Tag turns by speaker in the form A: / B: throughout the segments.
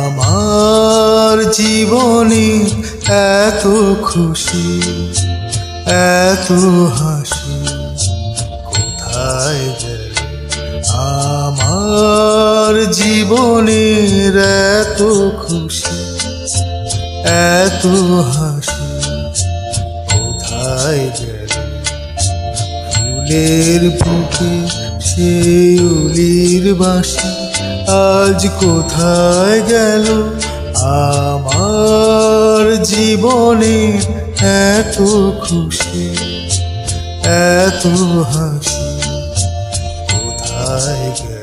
A: আমার জীবনে এত খুশি, এত হাসি কোথায় গেল? আমার জীবনের এত খুশি, এত হাসি কোথায় গেল? ফুলের বুকে সেই উলির বাঁশি আজ কোথায় গেল? আমার জীবনের এত খুশি, এত হাসি কোথায় গেল?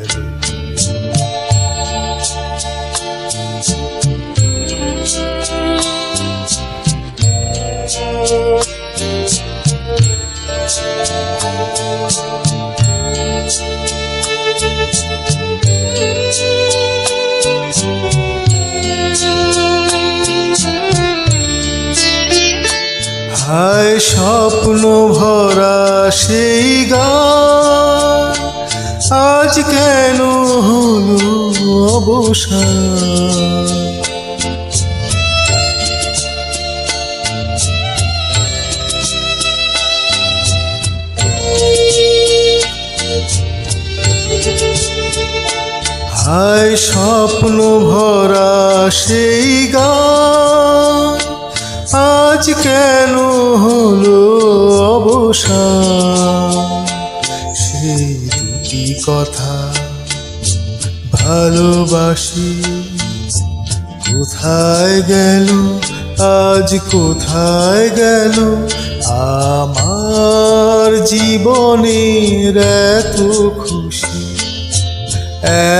A: হায় স্বপ্ন ভরা সেই গান আজ কেন হলো অবসান? হায় স্বপ্ন ভরা সেই গান আজ কেন হলো অবসান? সেই দুটি কথা ভালোবাসি কোথায় গেল? আজ কোথায় গেল? আমার জীবনের এত খুশি,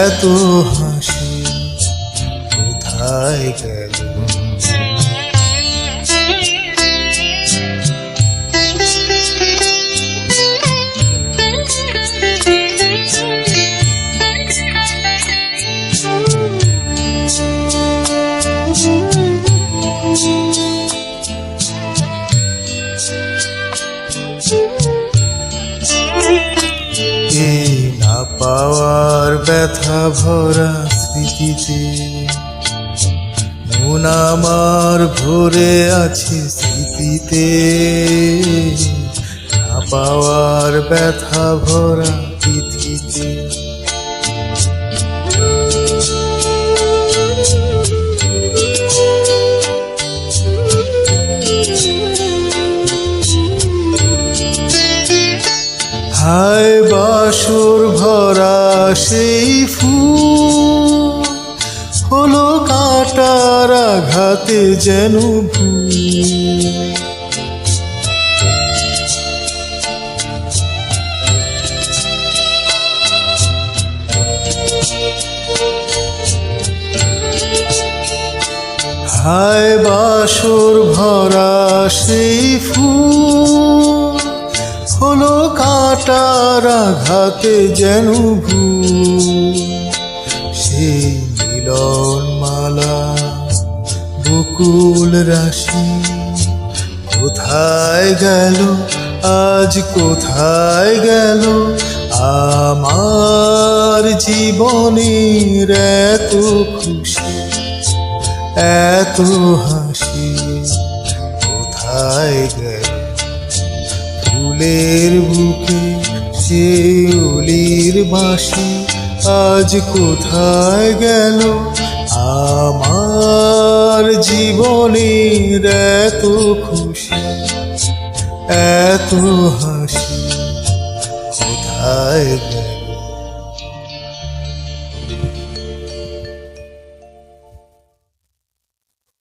A: এত হাসি কোথায় গেল? এই না পাওয়ার ব্যথা ভরা স্মৃতিতে মন আমার ভরে আছে স্মৃতিতে। না পাওয়ার ব্যথা ভরা তিথিতে হায় বাসর ভরা সেই ফুল হলো কাঁটার আঘাতে যেন ভুল। হায় বাসর ভরা সেই ফুল হলো কাঁটার আঘাতে যেন ভুল। সেই মিলন মালা বকুল রাশি কোথায় গেল? আজ কোথায় গেল? আমার জীবনের এত খুশি, এত হাসি কোথায় গেল? ফুলের বুকে সেই উলির বাঁশি আজ কোথায় গেল? আমার জীবনের এত খুশি, এত হাসি কোথায় গেল?